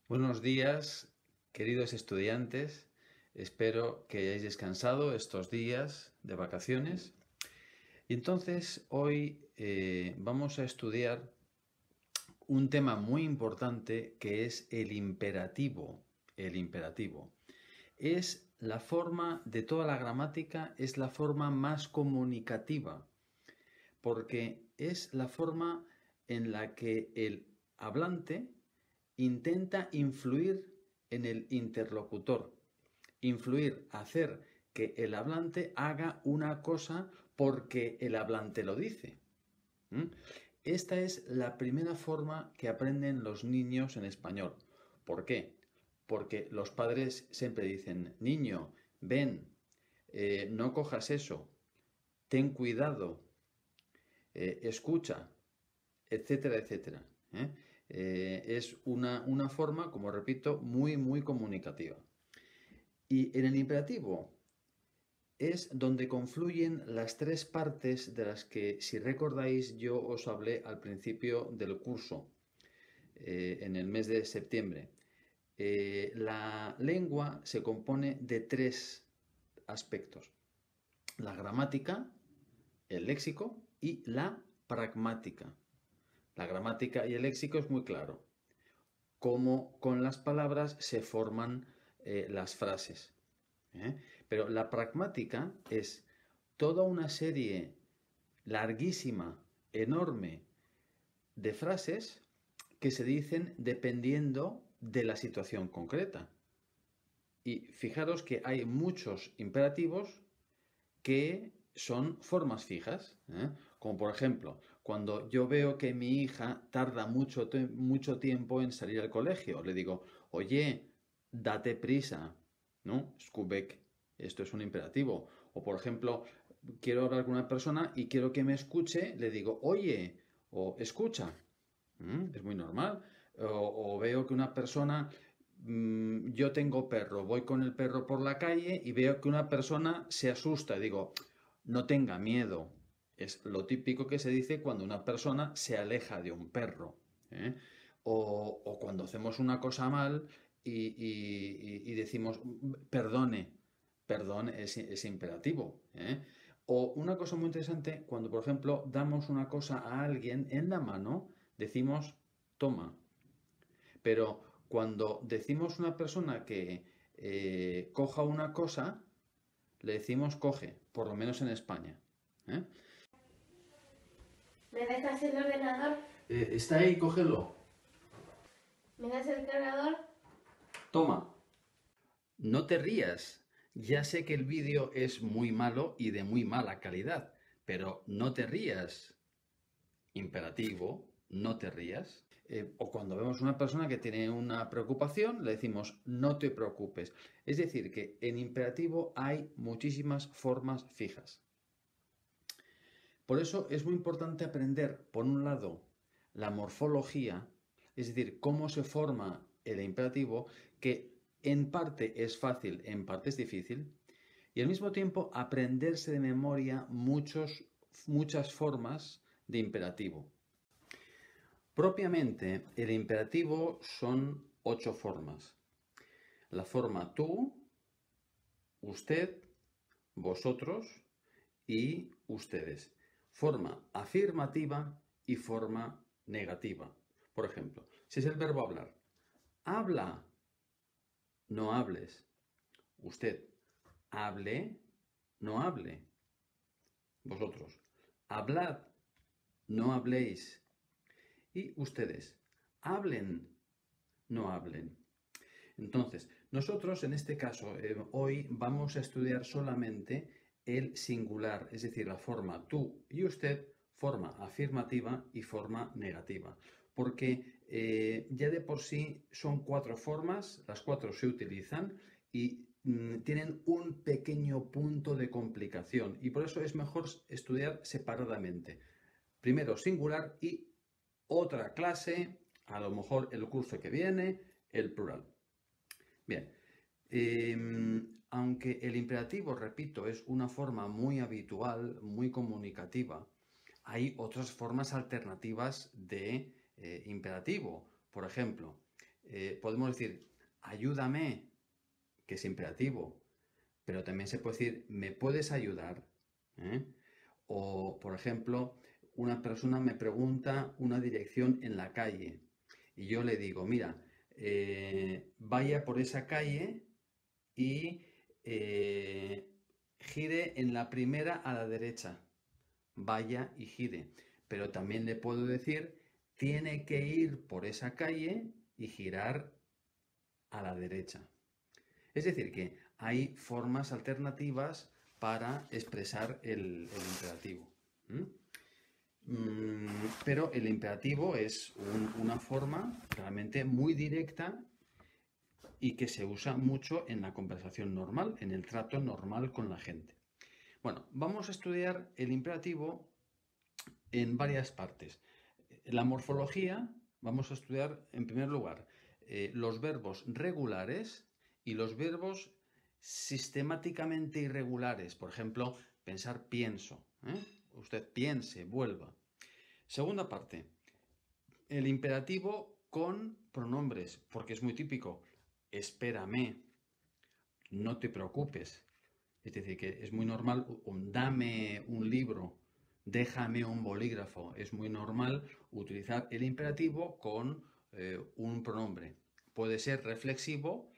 Buenos días, queridos estudiantes. Espero que hayáis descansado estos días de vacaciones. Y entonces hoy vamos a estudiar un tema muy importante que es el imperativo. El imperativo es la forma de toda la gramática, es la forma más comunicativa, porque es la forma en la que el hablante intenta influir en el interlocutor, hacer que el hablante haga una cosa porque el hablante lo dice. Esta es la primera forma que aprenden los niños en español. ¿Por qué? Porque los padres siempre dicen, niño, ven, no cojas eso, ten cuidado, escucha, etcétera, etcétera. Es una forma, como repito, muy comunicativa. Y en el imperativo es donde confluyen las tres partes de las que, si recordáis, yo os hablé al principio del curso, en el mes de septiembre. La lengua se compone de tres aspectos: la gramática, el léxico y la pragmática. La gramática y el léxico es muy claro. Cómo con las palabras se forman las frases. Pero la pragmática es toda una serie larguísima, enorme, de frases que se dicen dependiendo de la situación concreta. Y fijaros que hay muchos imperativos que son formas fijas, como por ejemplo, cuando yo veo que mi hija tarda mucho tiempo en salir al colegio, le digo, oye, date prisa, ¿no? Skubek, esto es un imperativo. O por ejemplo, quiero hablar con una persona y quiero que me escuche, le digo, oye, o escucha. Es muy normal. O veo que una persona, yo tengo perro, voy con el perro por la calle y veo que una persona se asusta. Digo, no tenga miedo. Es lo típico que se dice cuando una persona se aleja de un perro. ¿eh? O cuando hacemos una cosa mal y decimos, perdone. Perdón es imperativo. O una cosa muy interesante, cuando por ejemplo damos una cosa a alguien en la mano, decimos toma. Pero cuando decimos una persona que coja una cosa, le decimos coge, por lo menos en España. ¿eh? ¿Me dejas el ordenador? Está ahí, cógelo. ¿Me das el cargador? Toma. No te rías. Ya sé que el vídeo es muy malo y de muy mala calidad, pero no te rías. Imperativo, no te rías. O cuando vemos una persona que tiene una preocupación, le decimos no te preocupes. Es decir, que en imperativo hay muchísimas formas fijas. Por eso es muy importante aprender, por un lado, la morfología, es decir, cómo se forma el imperativo, que en parte es fácil, en parte es difícil, y al mismo tiempo aprenderse de memoria muchas formas de imperativo. Propiamente, el imperativo son 8 formas. La forma tú, usted, vosotros y ustedes. Forma afirmativa y forma negativa. Por ejemplo, si es el verbo hablar, habla, no hables. Usted, hable, no hable. Vosotros, hablad, no habléis. Y ustedes, hablen, no hablen. Entonces, nosotros en este caso, hoy vamos a estudiar solamente el singular, es decir, la forma tú y usted, forma afirmativa y forma negativa. Porque ya de por sí son 4 formas, las 4 se utilizan y tienen un pequeño punto de complicación y por eso es mejor estudiar separadamente. Primero singular y otra clase, a lo mejor el curso que viene, el plural. Bien, aunque el imperativo, repito, es una forma muy habitual, muy comunicativa, hay otras formas alternativas de imperativo. Por ejemplo, podemos decir, ayúdame, que es imperativo, pero también se puede decir, ¿me puedes ayudar? ¿Eh? O, por ejemplo, una persona me pregunta una dirección en la calle y yo le digo, mira, vaya por esa calle y gire en la primera a la derecha. Vaya y gire. Pero también le puedo decir, tiene que ir por esa calle y girar a la derecha. Es decir, que hay formas alternativas para expresar el imperativo. Pero el imperativo es una forma realmente muy directa y que se usa mucho en la conversación normal, en el trato normal con la gente. Bueno, vamos a estudiar el imperativo en varias partes. La morfología, vamos a estudiar en primer lugar los verbos regulares y los verbos sistemáticamente irregulares. Por ejemplo, pensar pienso. Usted piense, vuelva. Segunda parte, el imperativo con pronombres, porque es muy típico. Espérame, no te preocupes. Es decir, que es muy normal un dame un libro, déjame un bolígrafo. Es muy normal utilizar el imperativo con un pronombre. Puede ser reflexivo,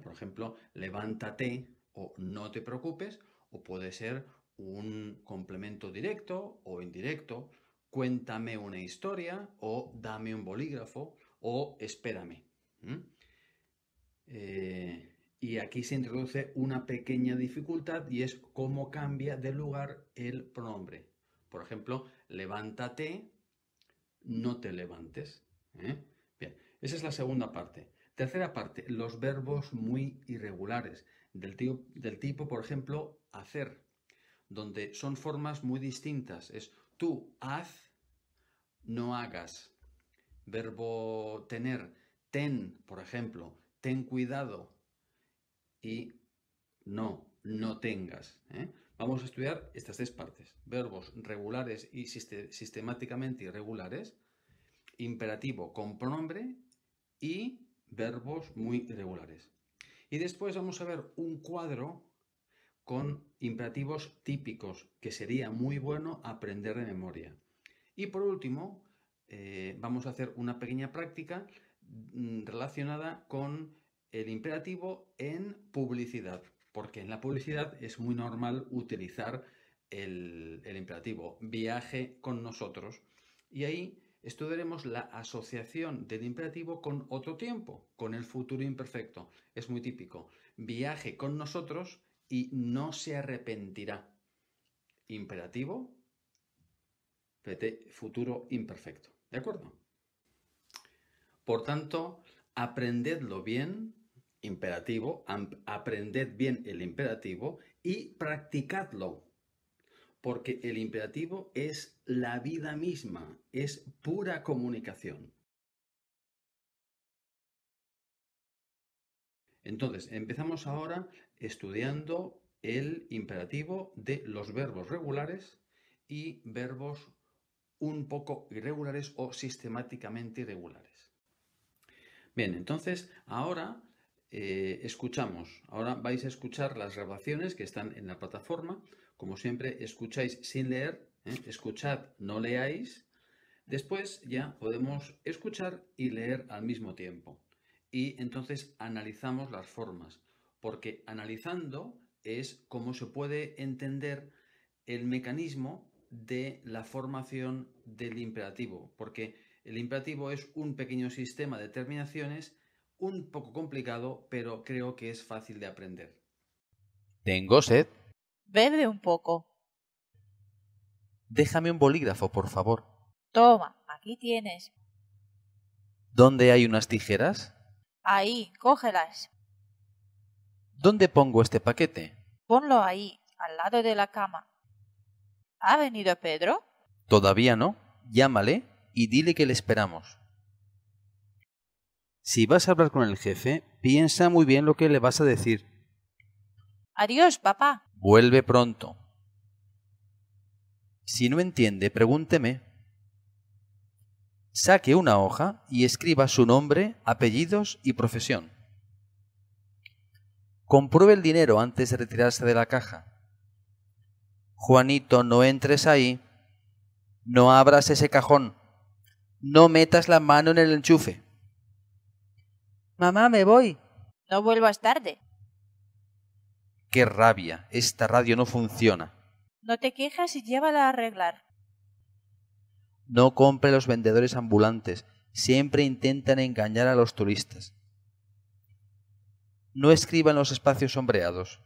por ejemplo, levántate o no te preocupes, o puede ser un complemento directo o indirecto, cuéntame una historia o dame un bolígrafo o espérame. Y aquí se introduce una pequeña dificultad y es cómo cambia de lugar el pronombre. Por ejemplo, levántate, no te levantes. Bien, esa es la segunda parte. Tercera parte, los verbos muy irregulares, del tipo, por ejemplo, hacer, donde son formas muy distintas. Es tú haz, no hagas. Verbo tener, ten, por ejemplo, ten cuidado y no tengas. Vamos a estudiar estas tres partes. Verbos regulares y sistemáticamente irregulares, imperativo con pronombre y verbos muy irregulares. Y después vamos a ver un cuadro con imperativos típicos que sería muy bueno aprender de memoria. Y por último, vamos a hacer una pequeña práctica relacionada con el imperativo en publicidad, porque en la publicidad es muy normal utilizar el imperativo viaje con nosotros, y ahí estudiaremos la asociación del imperativo con otro tiempo, con el futuro imperfecto. Es muy típico. Viaje con nosotros y no se arrepentirá. Imperativo, futuro imperfecto. ¿De acuerdo? Por tanto, aprendedlo bien, imperativo, aprended bien el imperativo y practicadlo, porque el imperativo es la vida misma, es pura comunicación. Entonces, empezamos ahora estudiando el imperativo de los verbos regulares y verbos un poco irregulares o sistemáticamente irregulares. Bien, entonces ahora escuchamos. Ahora vais a escuchar las grabaciones que están en la plataforma. Como siempre, escucháis sin leer. Escuchad, no leáis. Después ya podemos escuchar y leer al mismo tiempo. Y entonces analizamos las formas, porque analizando es cómo se puede entender el mecanismo de la formación del imperativo, porque el imperativo es un pequeño sistema de terminaciones un poco complicado, pero creo que es fácil de aprender. Tengo sed. Bebe un poco. Déjame un bolígrafo, por favor. Toma, aquí tienes. ¿Dónde hay unas tijeras? Ahí, cógelas. ¿Dónde pongo este paquete? Ponlo ahí, al lado de la cama. ¿Ha venido Pedro? Todavía no. Llámale y dile que le esperamos. Si vas a hablar con el jefe, piensa muy bien lo que le vas a decir. Adiós, papá. Vuelve pronto. Si no entiende, pregúnteme. saque una hoja y escriba su nombre, apellidos y profesión. Compruebe el dinero antes de retirarse de la caja. Juanito, no entres ahí. No abras ese cajón. No metas la mano en el enchufe. Mamá, me voy. No vuelvas tarde. ¡Qué rabia! Esta radio no funciona. No te quejes y llévala a arreglar. No compre a los vendedores ambulantes. Siempre intentan engañar a los turistas. No escriba en los espacios sombreados.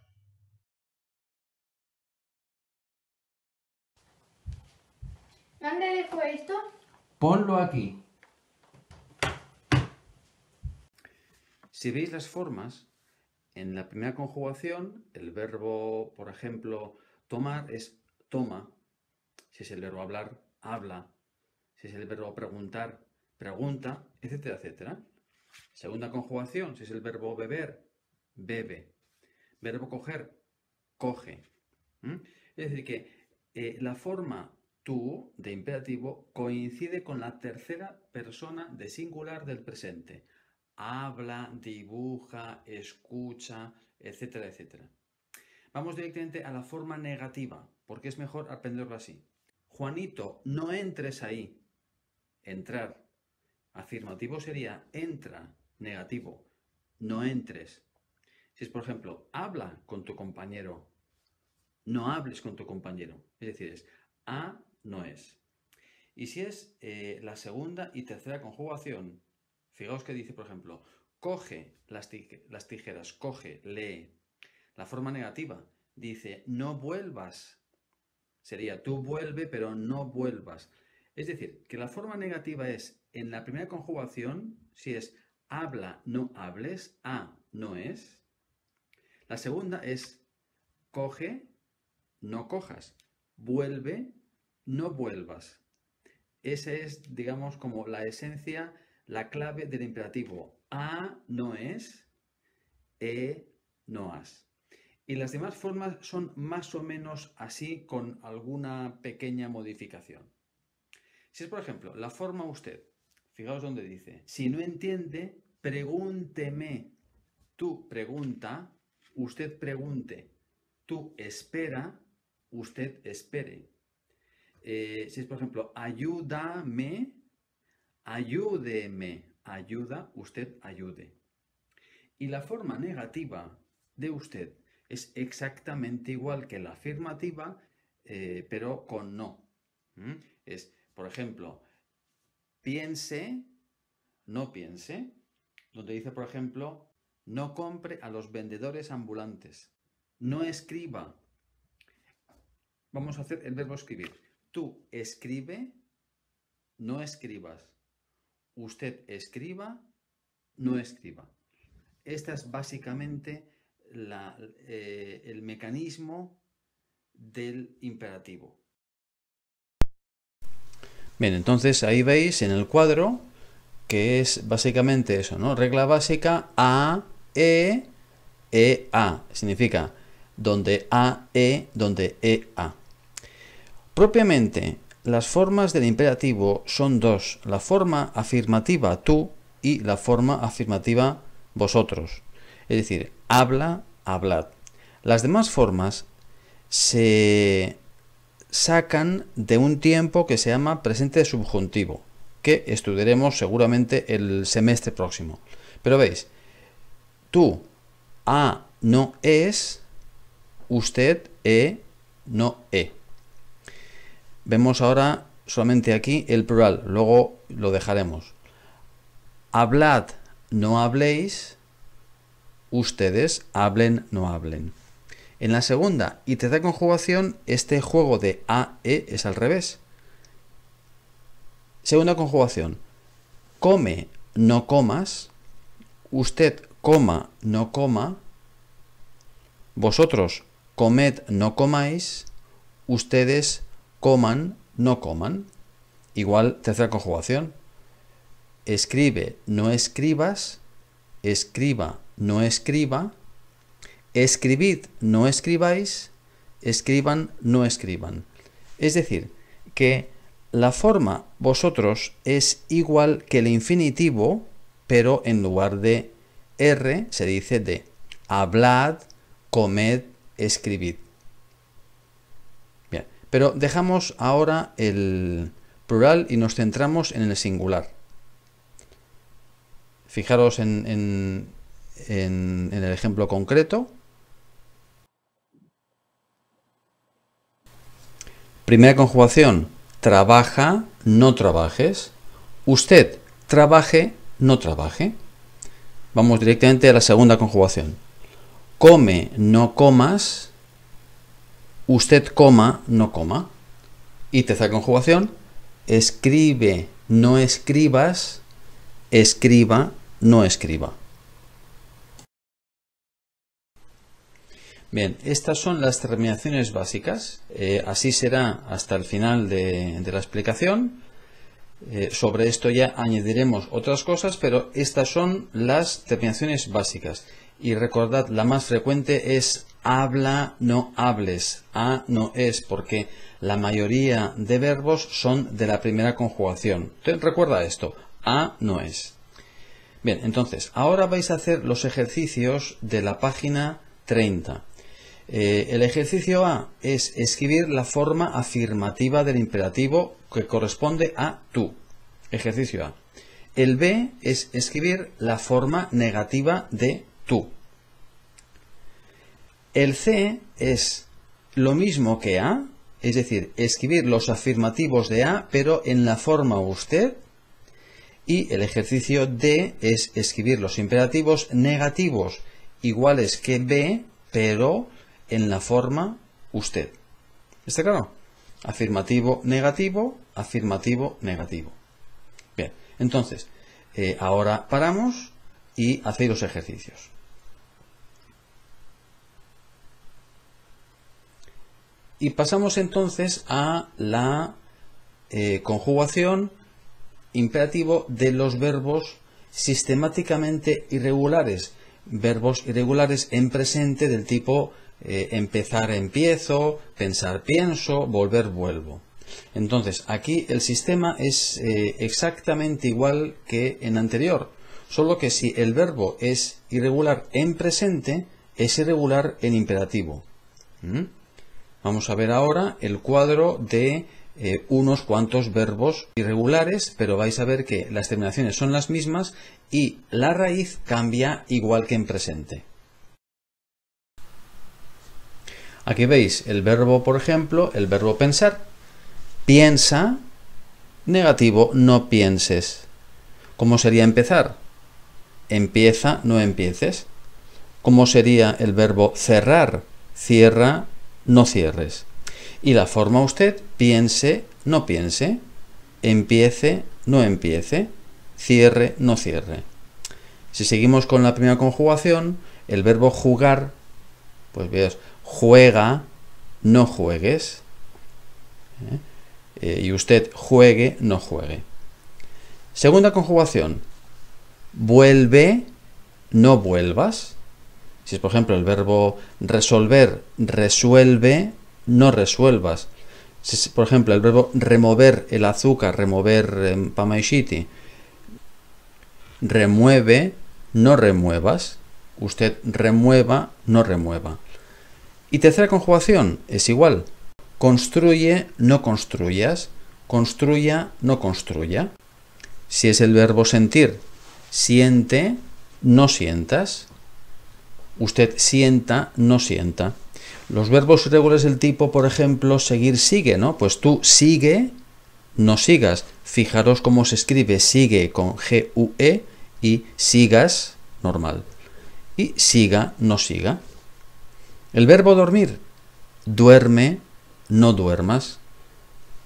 ¿Dónde dejo esto? Ponlo aquí. Si veis las formas, en la primera conjugación, el verbo, por ejemplo, tomar es toma. Si es el verbo hablar, habla. Si es el verbo preguntar, pregunta, etcétera, etcétera. Segunda conjugación, si es el verbo beber, bebe. Verbo coger, coge. Es decir, que la forma tú de imperativo coincide con la tercera persona de singular del presente. Habla, dibuja, escucha, etcétera, etcétera. Vamos directamente a la forma negativa, porque es mejor aprenderlo así. Juanito, no entres ahí. Entrar. Afirmativo sería entra. Negativo. No entres. Si es, por ejemplo, habla con tu compañero, no hables con tu compañero. Es decir, es a, no es. Y si es la segunda y tercera conjugación, fijaos que dice, por ejemplo, coge las tijeras, coge, lee. La forma negativa dice, no vuelvas. Sería, tú vuelve, pero no vuelvas. Es decir, que la forma negativa es, en la primera conjugación, si es habla, no hables, a, no es. La segunda es, coge, no cojas. Vuelve, no vuelvas. Esa es, digamos, como la esencia, la clave del imperativo. A no es, no has. Y las demás formas son más o menos así, con alguna pequeña modificación. Si es, por ejemplo, la forma usted, fijaos donde dice, si no entiende, pregúnteme. Tú pregunta, usted pregunte. Tú espera, usted espere. Si es, por ejemplo, ayúdame, ayúdeme. Ayuda, usted ayude. Y la forma negativa de usted es exactamente igual que la afirmativa, pero con no. Es, por ejemplo, piense, no piense. Donde dice, por ejemplo, no compre a los vendedores ambulantes. No escriba. Vamos a hacer el verbo escribir. Tú escribe, no escribas. Usted escriba, no escriba. Este es básicamente el mecanismo del imperativo. Bien, entonces ahí veis en el cuadro que es básicamente eso, ¿no? Regla básica A, E, A. Significa donde A, donde A. Propiamente, las formas del imperativo son dos. La forma afirmativa tú y la forma afirmativa vosotros. Es decir, habla, hablad. Las demás formas se sacan de un tiempo que se llama presente subjuntivo, que estudiaremos seguramente el semestre próximo. Pero veis, tú, a, no es, usted, no, Vemos ahora solamente aquí el plural, luego lo dejaremos. Hablad, no habléis, ustedes hablen, no hablen. En la segunda y tercera conjugación, este juego de a, es al revés. Segunda conjugación, come, no comas, usted coma, no coma, vosotros comed, no comáis, ustedes coman, no coman. Igual, tercera conjugación. Escribe, no escribas. Escriba, no escriba. Escribid, no escribáis. Escriban, no escriban. Es decir, que La forma vosotros es igual que el infinitivo, pero en lugar de R se dice de. Hablad, comed, escribid. Bien, pero dejamos ahora el plural y nos centramos en el singular. Fijaros en el ejemplo concreto. Primera conjugación, trabaja, no trabajes. Usted, trabaje, no trabaje. Vamos directamente a la segunda conjugación. Come, no comas. Usted coma, no coma. Y tercera conjugación, escribe, no escribas. Escriba, no escriba. Bien, estas son las terminaciones básicas. Así será hasta el final de la explicación. Sobre esto ya añadiremos otras cosas, pero estas son las terminaciones básicas. Y recordad, la más frecuente es habla, no hables. A no es, porque la mayoría de verbos son de la primera conjugación. Entonces, recuerda esto, a no es. Bien, entonces, ahora vais a hacer los ejercicios de la página 30. El ejercicio A es escribir la forma afirmativa del imperativo que corresponde a tú. Ejercicio A. El B es escribir la forma negativa de tú. El C es lo mismo que A, es decir, escribir los afirmativos de A, pero en la forma usted. Y el ejercicio D es escribir los imperativos negativos iguales que B, pero en la forma usted. ¿Está claro? Afirmativo, negativo, afirmativo, negativo. Bien, entonces, ahora paramos y hacéis los ejercicios. Y pasamos entonces a la conjugación imperativo de los verbos sistemáticamente irregulares. Verbos irregulares en presente del tipo empezar, empiezo, pensar, pienso, volver, vuelvo. Entonces, aquí el sistema es exactamente igual que en anterior, solo que si el verbo es irregular en presente, es irregular en imperativo. Vamos a ver ahora el cuadro de unos cuantos verbos irregulares, pero vais a ver que las terminaciones son las mismas y la raíz cambia igual que en presente. Aquí veis el verbo, por ejemplo, el verbo pensar. Piensa, negativo, no pienses. ¿Cómo sería empezar? Empieza, no empieces. ¿Cómo sería el verbo cerrar? Cierra, no cierres. Y la forma usted, piense, no piense. Empiece, no empiece. Cierre, no cierre. Si seguimos con la primera conjugación, el verbo jugar, pues veas, juega, no juegues. Y usted juegue, no juegue. Segunda conjugación, vuelve, no vuelvas. Si es, por ejemplo, el verbo resolver, resuelve, no resuelvas. Si es, por ejemplo, el verbo remover el azúcar, remover pamaishiti, remueve, no remuevas. Usted remueva, no remueva. Y tercera conjugación es igual. Construye, no construyas. Construya, no construya. Si es el verbo sentir, siente, no sientas. Usted sienta, no sienta. Los verbos irregulares del tipo, por ejemplo, seguir, sigue, ¿no? Pues tú sigue, no sigas. Fijaros cómo se escribe sigue con G-U-E y sigas, normal. Y siga, no siga. El verbo dormir, duerme, no duermas.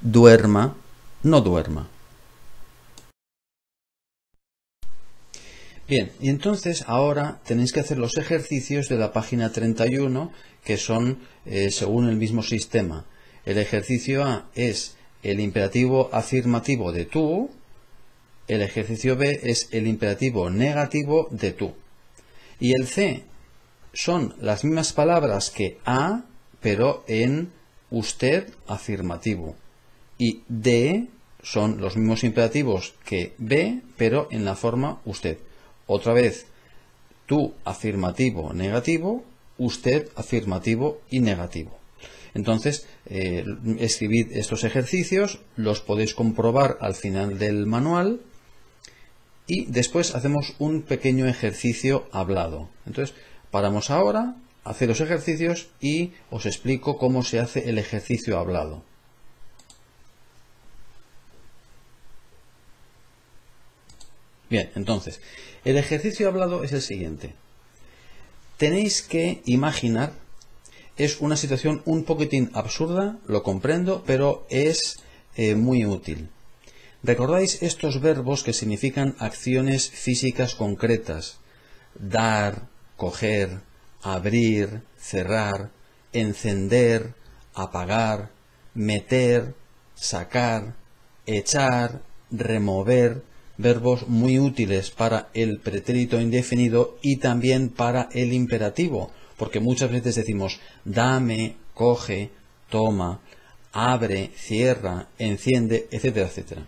Duerma, no duerma. Bien, y entonces ahora tenéis que hacer los ejercicios de la página 31, que son según el mismo sistema. El ejercicio A es el imperativo afirmativo de tú, el ejercicio B es el imperativo negativo de tú. Y el C son las mismas palabras que A, pero en usted afirmativo. Y D son los mismos imperativos que ve, pero en la forma usted. Otra vez, tú afirmativo, negativo, usted afirmativo y negativo. Entonces, escribid estos ejercicios, los podéis comprobar al final del manual y después hacemos un pequeño ejercicio hablado. Entonces, paramos ahora, hacer los ejercicios y os explico cómo se hace el ejercicio hablado. Bien, entonces, el ejercicio hablado es el siguiente. Tenéis que imaginar, es una situación un poquitín absurda, lo comprendo, pero es muy útil. ¿Recordáis estos verbos que significan acciones físicas concretas? Dar, coger, abrir, cerrar, encender, apagar, meter, sacar, echar, remover, verbos muy útiles para el pretérito indefinido y también para el imperativo, porque muchas veces decimos dame, coge, toma, abre, cierra, enciende, etcétera, etcétera.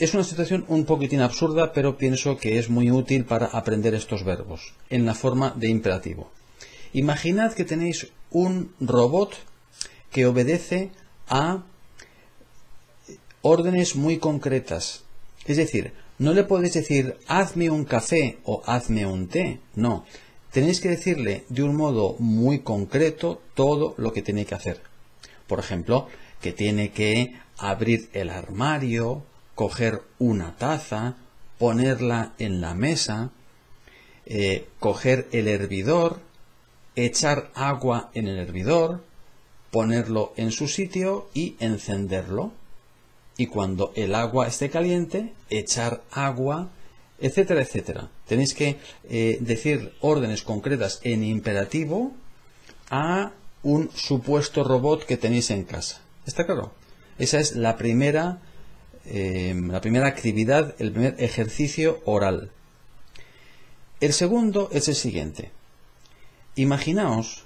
Es una situación un poquitín absurda, pero pienso que es muy útil para aprender estos verbos en la forma de imperativo. Imaginad que tenéis un robot que obedece a órdenes muy concretas. Es decir, no le podéis decir hazme un café o hazme un té. No, tenéis que decirle de un modo muy concreto todo lo que tiene que hacer. Por ejemplo, que tiene que abrir el armario, coger una taza, ponerla en la mesa, coger el hervidor, echar agua en el hervidor, ponerlo en su sitio y encenderlo. Y cuando el agua esté caliente, echar agua, etcétera, etcétera. Tenéis que decir órdenes concretas en imperativo a un supuesto robot que tenéis en casa. ¿Está claro? Esa es la primera actividad, el primer ejercicio oral. El segundo es el siguiente. Imaginaos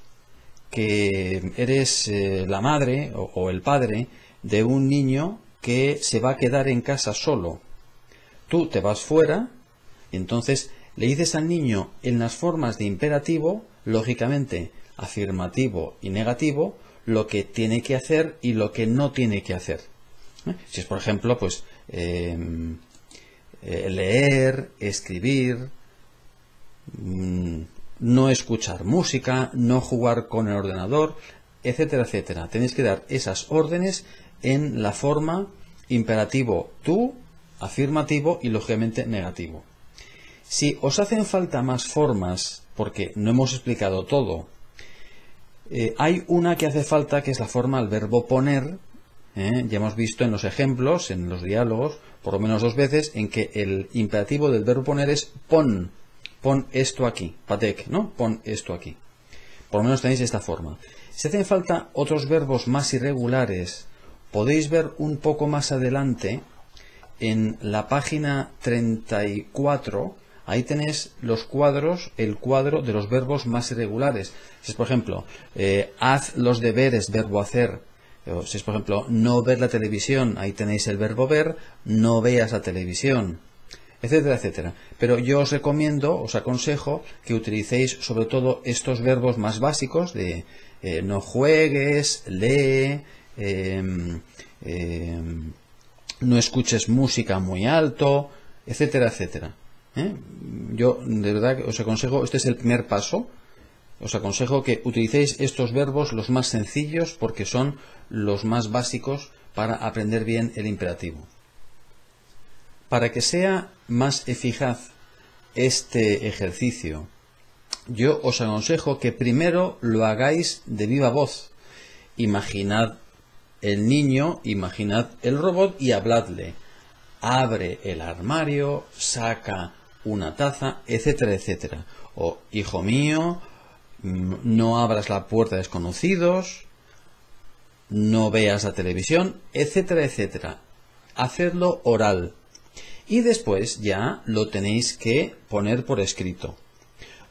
que eres la madre o el padre de un niño que se va a quedar en casa solo. Tú te vas fuera y entonces le dices al niño en las formas de imperativo, lógicamente afirmativo y negativo, lo que tiene que hacer y lo que no tiene que hacer. Si es, por ejemplo, pues leer, escribir, no escuchar música, no jugar con el ordenador, etcétera, etcétera. Tenéis que dar esas órdenes en la forma imperativo tú, afirmativo y lógicamente negativo. Si os hacen falta más formas, porque no hemos explicado todo, hay una que hace falta, que es la forma al verbo poner. Ya hemos visto en los ejemplos, en los diálogos, por lo menos 2 veces, en que el imperativo del verbo poner es pon esto aquí, patek, ¿no? Pon esto aquí. Por lo menos tenéis esta forma. Si hacen falta otros verbos más irregulares, podéis ver un poco más adelante, en la página 34, ahí tenéis los cuadros, el cuadro de los verbos más irregulares. Si es, por ejemplo, haz los deberes, verbo hacer. Si es, por ejemplo, no ver la televisión, ahí tenéis el verbo ver, no veas la televisión, etcétera, etcétera. Pero yo os recomiendo, os aconsejo que utilicéis sobre todo estos verbos más básicos de no juegues, lee, no escuches música muy alto, etcétera, etcétera. Yo de verdad que os aconsejo, este es el primer paso, os aconsejo que utilicéis estos verbos los más sencillos porque son los más básicos para aprender bien el imperativo. Para que sea más eficaz este ejercicio, yo os aconsejo que primero lo hagáis de viva voz. Imaginad el niño, imaginad el robot y habladle. Abre el armario, saca una taza, etcétera, etcétera. O, hijo mío, no abras la puerta a desconocidos, no veas la televisión, etcétera, etcétera. Hacedlo oral. Y después ya lo tenéis que poner por escrito.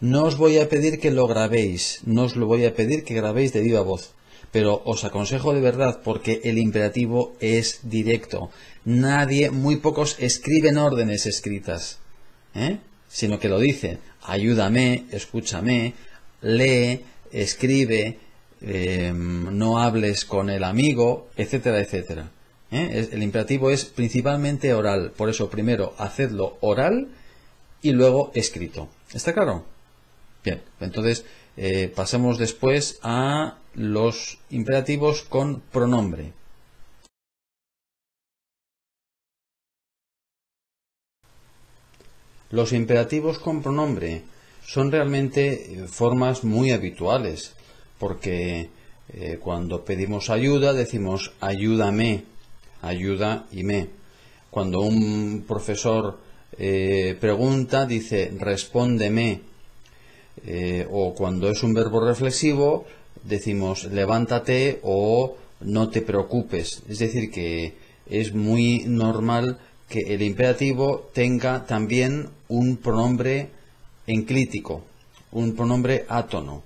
No os voy a pedir que lo grabéis, no os lo voy a pedir que grabéis de viva voz, pero os aconsejo de verdad porque el imperativo es directo. Nadie, muy pocos escriben órdenes escritas, sino que lo dicen. Ayúdame, escúchame, lee, escribe, no hables con el amigo, etcétera, etcétera. El imperativo es principalmente oral, por eso primero hacedlo oral y luego escrito. ¿Está claro? Bien, entonces pasemos después a los imperativos con pronombre. Los imperativos con pronombre son realmente formas muy habituales, porque cuando pedimos ayuda decimos ayúdame, ayuda y me. Cuando un profesor pregunta dice respóndeme, o cuando es un verbo reflexivo decimos levántate o no te preocupes. Es decir, que es muy normal que el imperativo tenga también un pronombre enclítico, un pronombre átono.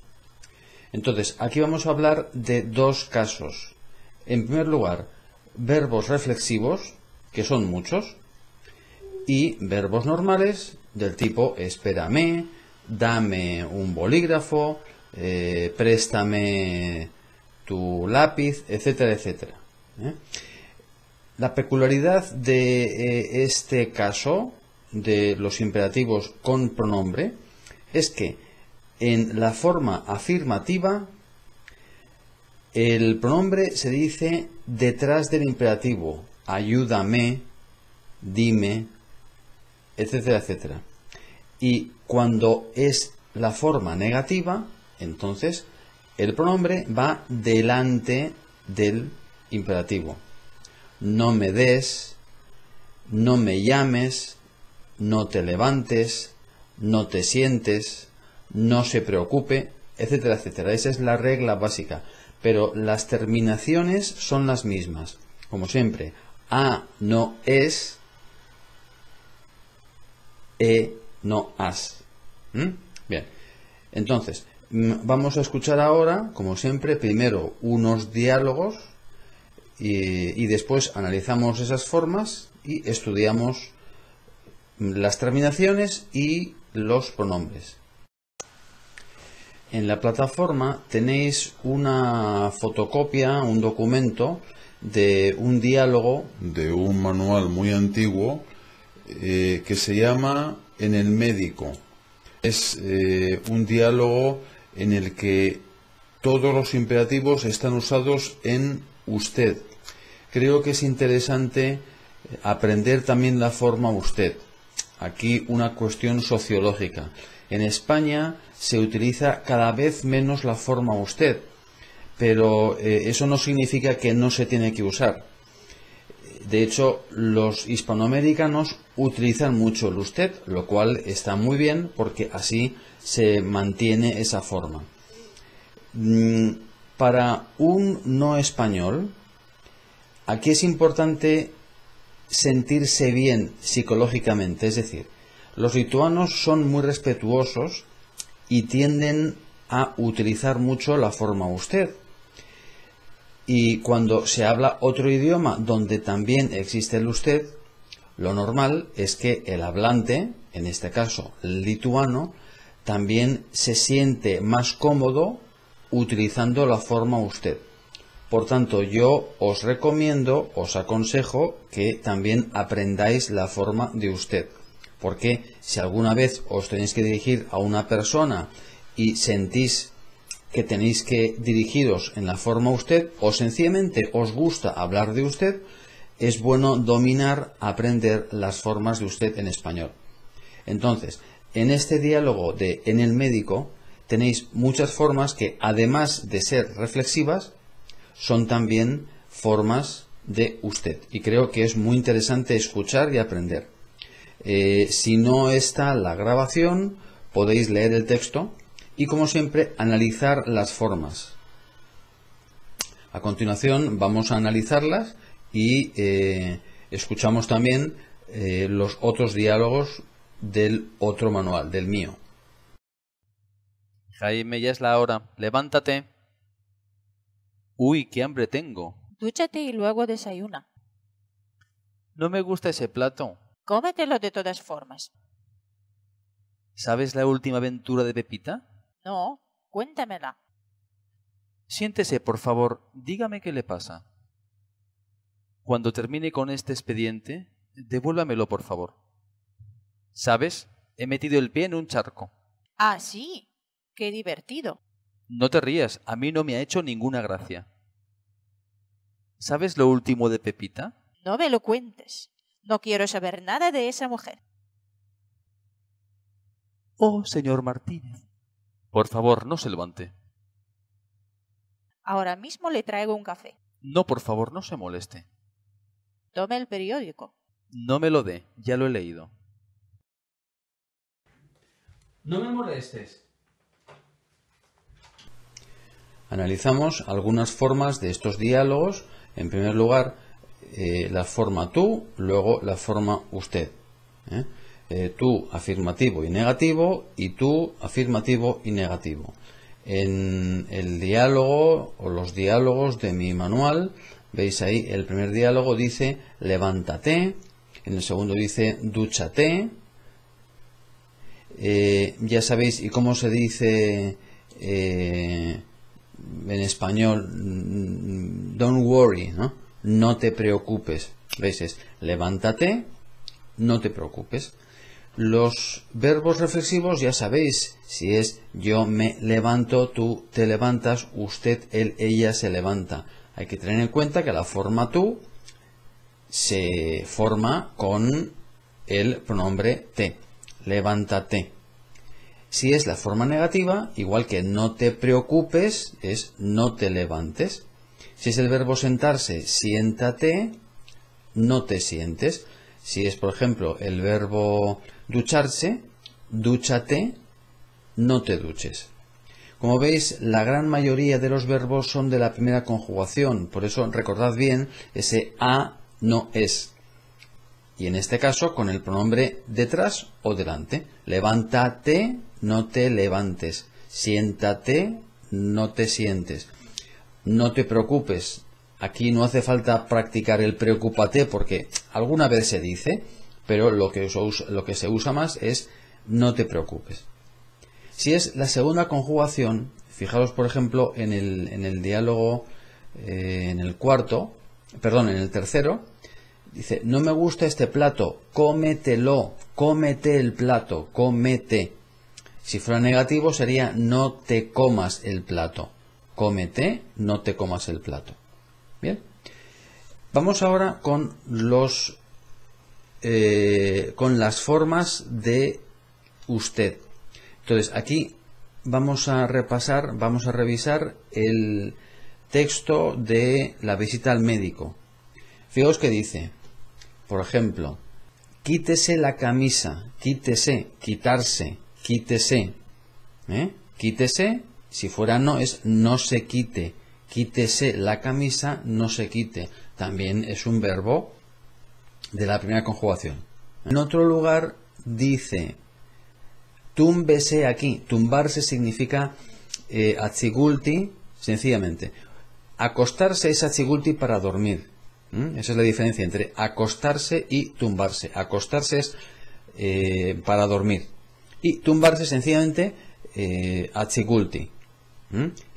Entonces, aquí vamos a hablar de dos casos. En primer lugar, verbos reflexivos, que son muchos, y verbos normales del tipo espérame, dame un bolígrafo, préstame tu lápiz, etcétera, etcétera. La peculiaridad de este caso, de los imperativos con pronombre, es que en la forma afirmativa el pronombre se dice detrás del imperativo, ayúdame, dime, etcétera, etcétera. Y cuando es la forma negativa, entonces el pronombre va delante del imperativo. No me des, no me llames, no te levantes, no te sientes, no se preocupe, etcétera, etcétera. Esa es la regla básica. Pero las terminaciones son las mismas. Como siempre, a no es, no has. Bien, entonces, vamos a escuchar ahora, como siempre, primero unos diálogos y después analizamos esas formas y estudiamos las terminaciones y los pronombres. En la plataforma tenéis una fotocopia, un documento de un diálogo de un manual muy antiguo que se llama En el médico. Es un diálogo en el que todos los imperativos están usados en usted. Creo que es interesante aprender también la forma usted. Aquí una cuestión sociológica. En España se utiliza cada vez menos la forma usted, pero eso no significa que no se tiene que usar. De hecho, los hispanoamericanos utilizan mucho el usted, lo cual está muy bien porque así se mantiene esa forma. Para un no español, aquí es importante sentirse bien psicológicamente, es decir, los lituanos son muy respetuosos y tienden a utilizar mucho la forma usted. Y cuando se habla otro idioma donde también existe el usted, lo normal es que el hablante, en este caso el lituano, también se siente más cómodo utilizando la forma usted. Por tanto, yo os recomiendo, os aconsejo que también aprendáis la forma de usted. Porque si alguna vez os tenéis que dirigir a una persona y sentís que tenéis que dirigiros en la forma usted o sencillamente os gusta hablar de usted, es bueno dominar, aprender las formas de usted en español. Entonces, en este diálogo de En el médico tenéis muchas formas que, además de ser reflexivas, son también formas de usted. Y creo que es muy interesante escuchar y aprender. Si no está la grabación, podéis leer el texto y, como siempre, analizar las formas. A continuación vamos a analizarlas y escuchamos también los otros diálogos del otro manual, del mío. Jaime, ya es la hora. Levántate. Uy, qué hambre tengo. Dúchate y luego desayuna. No me gusta ese plato. Cómetelo de todas formas. ¿Sabes la última aventura de Pepita? No, cuéntamela. Siéntese, por favor, dígame qué le pasa. Cuando termine con este expediente, devuélvamelo, por favor. ¿Sabes? He metido el pie en un charco. Ah, sí. Qué divertido. No te rías, a mí no me ha hecho ninguna gracia. ¿Sabes lo último de Pepita? No me lo cuentes. No quiero saber nada de esa mujer. Oh, señor Martínez. Por favor, no se levante. Ahora mismo le traigo un café. No, por favor, no se moleste. Tome el periódico. No me lo dé, ya lo he leído. No me molestes. Analizamos algunas formas de estos diálogos. En primer lugar, la forma tú, luego la forma usted. Tú afirmativo y negativo, y tú afirmativo y negativo. En el diálogo o los diálogos de mi manual, veis ahí, el primer diálogo dice levántate, en el segundo dice dúchate. Ya sabéis, ¿y cómo se dice en español? Don't worry, ¿no? No te preocupes. ¿Veis? Es levántate, no te preocupes. Los verbos reflexivos ya sabéis, si es yo me levanto, tú te levantas, usted, él, ella se levanta. Hay que tener en cuenta que la forma tú se forma con el pronombre te. Levántate. Si es la forma negativa, igual que no te preocupes, es no te levantes. Si es el verbo sentarse, siéntate, no te sientes. Si es, por ejemplo, el verbo ducharse, dúchate, no te duches. Como veis, la gran mayoría de los verbos son de la primera conjugación, por eso recordad bien ese a no es. Y en este caso con el pronombre detrás o delante. Levántate, no te levantes. Siéntate, no te sientes. No te preocupes. Aquí no hace falta practicar el preocúpate porque alguna vez se dice, pero lo que se usa más es no te preocupes. Si es la segunda conjugación, fijaros por ejemplo en el diálogo, en el tercero, dice, no me gusta este plato, cómetelo, cómete el plato, cómete. Si fuera negativo sería no te comas el plato, cómete, no te comas el plato. Bien, vamos ahora con con las formas de usted. Entonces aquí vamos a revisar el texto de la visita al médico. Fijaos que dice, por ejemplo, quítese la camisa, quítese, quitarse, quítese. Quítese, si fuera no, es no se quite. Quítese la camisa, no se quite. También es un verbo de la primera conjugación. En otro lugar dice, túmbese aquí. Tumbarse significa atzigulti, sencillamente. Acostarse es atzigulti para dormir. Esa es la diferencia entre acostarse y tumbarse. Acostarse es para dormir. Y tumbarse sencillamente atzigulti.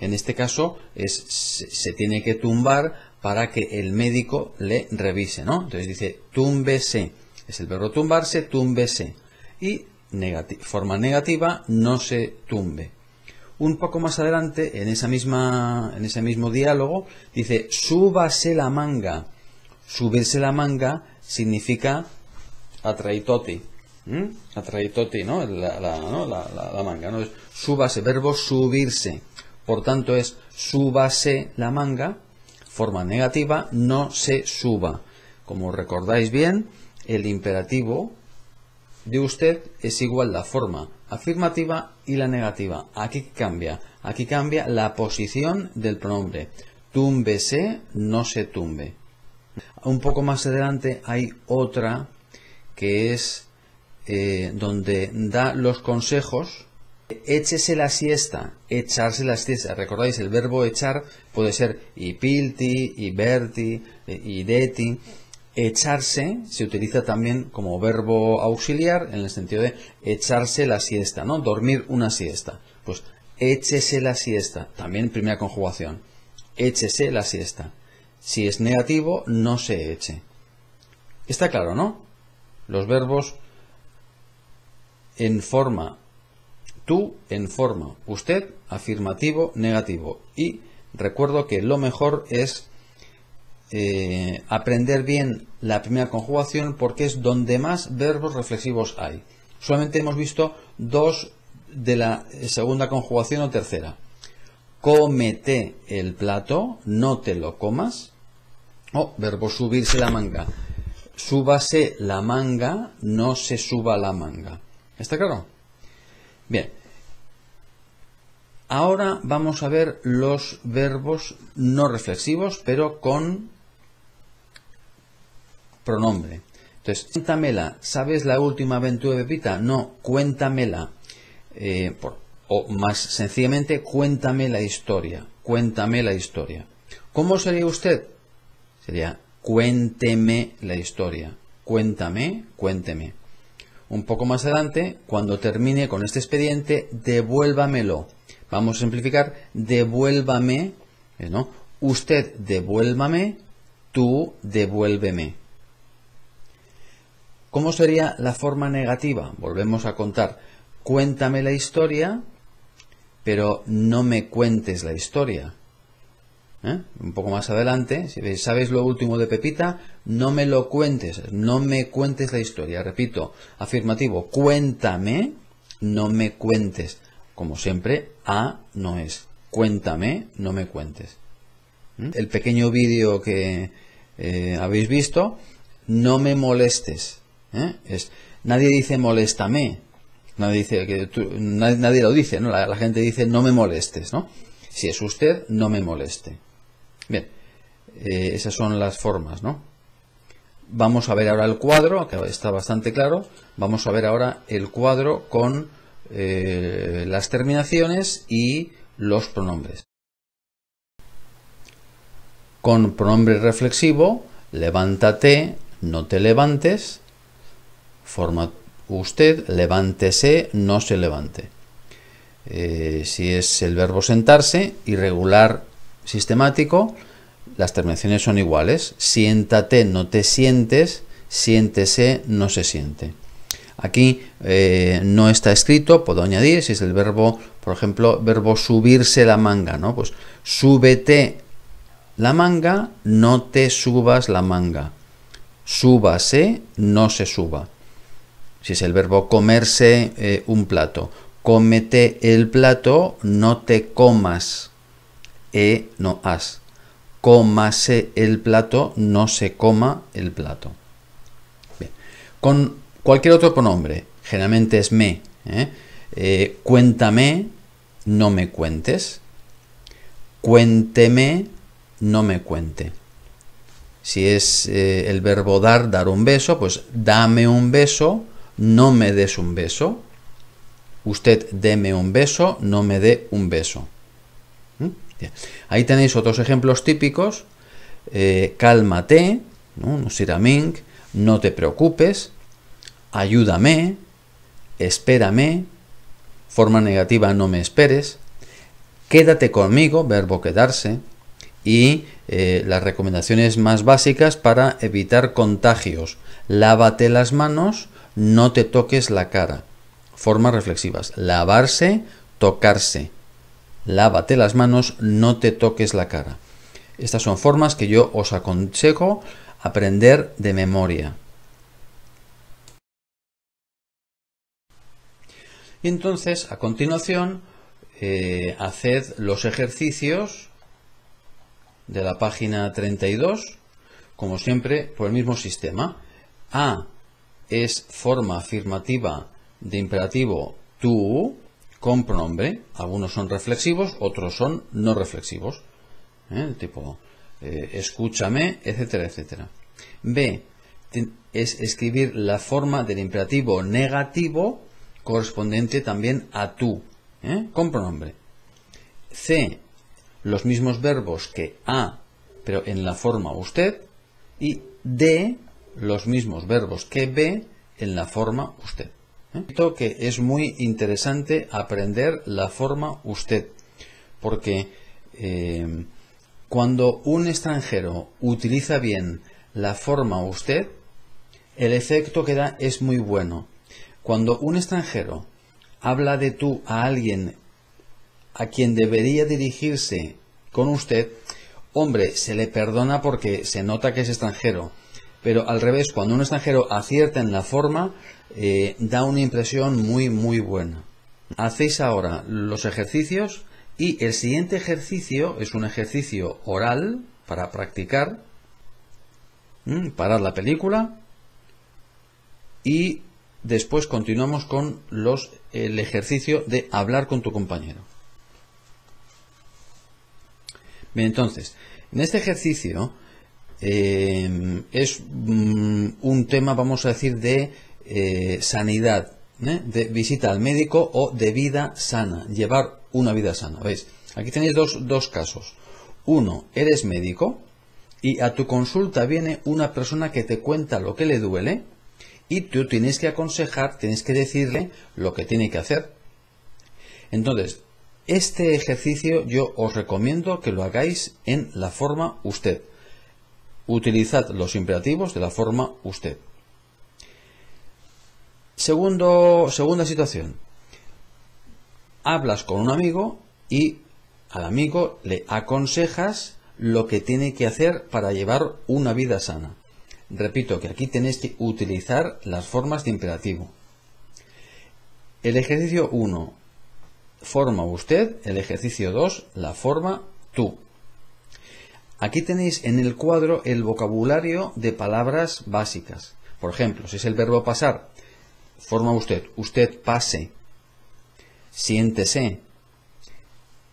En este caso se tiene que tumbar para que el médico le revise, ¿no? Entonces dice túmbese, es el verbo tumbarse, túmbese. Y forma negativa, no se tumbe. Un poco más adelante, en ese mismo diálogo, dice súbase la manga. Subirse la manga significa atraitoti. Atraitoti, ¿no? La manga, ¿no? Súbase, verbo subirse. Por tanto es súbase la manga, forma negativa, no se suba. Como recordáis bien, el imperativo de usted es igual la forma afirmativa y la negativa. Aquí cambia la posición del pronombre. Túmbese, no se tumbe. Un poco más adelante hay otra que es donde da los consejos Échese la siesta, echarse la siesta. ¿Recordáis? El verbo echar puede ser ipilti, iberti, ideti. Echarse se utiliza también como verbo auxiliar en el sentido de echarse la siesta, ¿no? Dormir una siesta. Pues échese la siesta, también primera conjugación. Échese la siesta. Si es negativo, no se eche. Está claro, ¿no? Los verbos en forma tú, en forma usted, afirmativo, negativo. Y recuerdo que lo mejor es aprender bien la primera conjugación porque es donde más verbos reflexivos hay. Solamente hemos visto dos de la segunda conjugación o tercera. Cómete el plato, no te lo comas. O verbo subirse la manga. Súbase la manga, no se suba la manga. ¿Está claro? Bien. Ahora vamos a ver los verbos no reflexivos, pero con pronombre. Entonces, cuéntamela. ¿Sabes la última aventura de Pepita? No, cuéntamela. O más sencillamente, cuéntame la historia. Cuéntame la historia. ¿Cómo sería usted? Sería, cuénteme la historia. Cuéntame, cuénteme. Un poco más adelante, cuando termine con este expediente, devuélvamelo. Vamos a simplificar, devuélvame, ¿no? Usted devuélvame, tú devuélveme. ¿Cómo sería la forma negativa? Volvemos a contar. Cuéntame la historia, pero no me cuentes la historia. Un poco más adelante, si sabes lo último de Pepita, no me lo cuentes, no me cuentes la historia. Repito, afirmativo, cuéntame, no me cuentes. Como siempre, a no es. Cuéntame, no me cuentes. El pequeño vídeo que habéis visto, no me molestes. Nadie dice moléstame. Nadie lo dice, ¿no? La gente dice no me molestes, ¿no? Si es usted, no me moleste. Bien, esas son las formas, ¿no? Vamos a ver ahora el cuadro, que está bastante claro. Vamos a ver ahora el cuadro con las terminaciones y los pronombres. Con pronombre reflexivo, levántate, no te levantes. Forma usted, levántese, no se levante. Si es el verbo sentarse, irregular, sistemático, las terminaciones son iguales. Siéntate, no te sientes. Siéntese, no se siente. Aquí no está escrito, puedo añadir, si es el verbo, por ejemplo, verbo subirse la manga, ¿no? Pues súbete la manga, no te subas la manga. Súbase, no se suba. Si es el verbo comerse un plato. Cómete el plato, no te comas. No has. Cómase el plato, no se coma el plato. Bien. Con cualquier otro pronombre, generalmente es me. Cuéntame, no me cuentes. Cuénteme, no me cuente. Si es el verbo dar, dar un beso, pues dame un beso, no me des un beso. Usted deme un beso, no me dé un beso. Bien. Ahí tenéis otros ejemplos típicos. Cálmate, ¿no? Nusiraming, no te preocupes. Ayúdame, espérame. Forma negativa, no me esperes. Quédate conmigo, verbo quedarse. Y las recomendaciones más básicas para evitar contagios. Lávate las manos, no te toques la cara. Formas reflexivas. Lavarse, tocarse. Lávate las manos, no te toques la cara. Estas son formas que yo os aconsejo aprender de memoria. Y entonces, a continuación, haced los ejercicios de la página 32, como siempre, por el mismo sistema. A es forma afirmativa de imperativo tú con pronombre. Algunos son reflexivos, otros son no reflexivos. Tipo escúchame, etcétera, etcétera. B es escribir la forma del imperativo negativo correspondiente también a tú. con pronombre. C, los mismos verbos que A, pero en la forma usted. Y D, los mismos verbos que B en la forma usted. Esto que es muy interesante aprender la forma usted, porque cuando un extranjero utiliza bien la forma usted, el efecto que da es muy bueno. Cuando un extranjero habla de tú a alguien a quien debería dirigirse con usted, hombre, se le perdona porque se nota que es extranjero. Pero al revés, cuando un extranjero acierta en la forma, da una impresión muy, muy buena. Hacéis ahora los ejercicios y el siguiente ejercicio es un ejercicio oral para practicar. Parar la película y después continuamos con el ejercicio de hablar con tu compañero. Bien, entonces, en este ejercicio es un tema, vamos a decir, de sanidad, de visita al médico o de vida sana, llevar una vida sana. ¿Veis? Aquí tenéis dos casos. Uno, eres médico y a tu consulta viene una persona que te cuenta lo que le duele y tú tienes que aconsejar, tienes que decirle lo que tiene que hacer. Entonces, este ejercicio yo os recomiendo que lo hagáis en la forma usted. Utilizad los imperativos de la forma usted. Segunda situación. Hablas con un amigo y al amigo le aconsejas lo que tiene que hacer para llevar una vida sana. Repito que aquí tenéis que utilizar las formas de imperativo. El ejercicio 1, forma usted. El ejercicio 2, la forma tú. Aquí tenéis en el cuadro el vocabulario de palabras básicas. Por ejemplo, si es el verbo pasar, forma usted. Usted pase. Siéntese.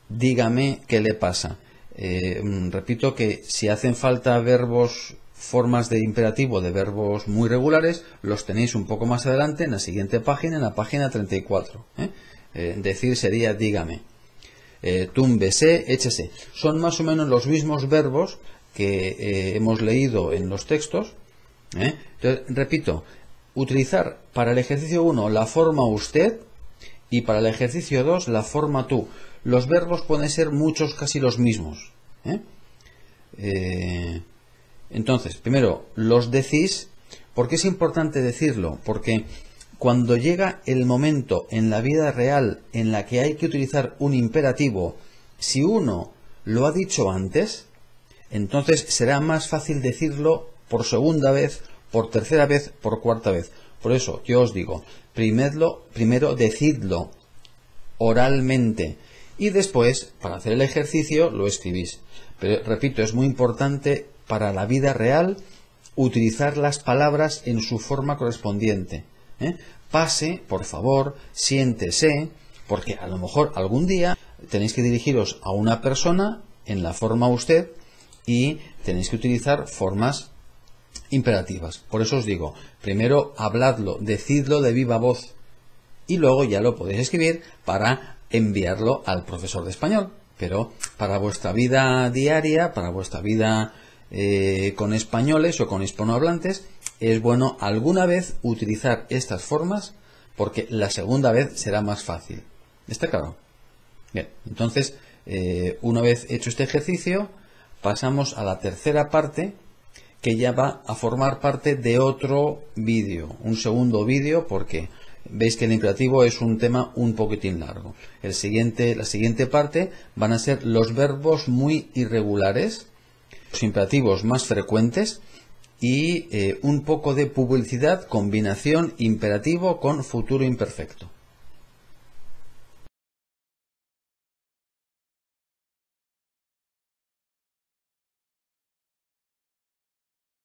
Dígame qué le pasa. Repito que si hacen falta verbos, formas de imperativo de verbos muy regulares, los tenéis un poco más adelante en la siguiente página, en la página 34. Decir sería dígame. Túmbese, échese. Son más o menos los mismos verbos que hemos leído en los textos. Entonces, repito, utilizar para el ejercicio 1 la forma usted y para el ejercicio 2 la forma tú. Los verbos pueden ser muchos, casi los mismos. Entonces, primero, los decís. ¿Por qué es importante decirlo? Porque cuando llega el momento en la vida real en la que hay que utilizar un imperativo, si uno lo ha dicho antes, entonces será más fácil decirlo por segunda vez, por tercera vez, por cuarta vez. Por eso yo os digo, primero decidlo oralmente y después, para hacer el ejercicio, lo escribís. Pero repito, es muy importante para la vida real utilizar las palabras en su forma correspondiente. Pase, por favor, siéntese, porque a lo mejor algún día tenéis que dirigiros a una persona en la forma usted y tenéis que utilizar formas imperativas. Por eso os digo, primero habladlo, decidlo de viva voz y luego ya lo podéis escribir para enviarlo al profesor de español. Pero para vuestra vida diaria, para vuestra vida con españoles o con hispanohablantes, es bueno alguna vez utilizar estas formas porque la segunda vez será más fácil. ¿Está claro? Bien, entonces, una vez hecho este ejercicio, pasamos a la tercera parte que ya va a formar parte de otro vídeo, un segundo vídeo, porque veis que el imperativo es un tema un poquitín largo. La siguiente parte van a ser los verbos muy irregulares, los imperativos más frecuentes y un poco de publicidad, combinación imperativo con futuro imperfecto.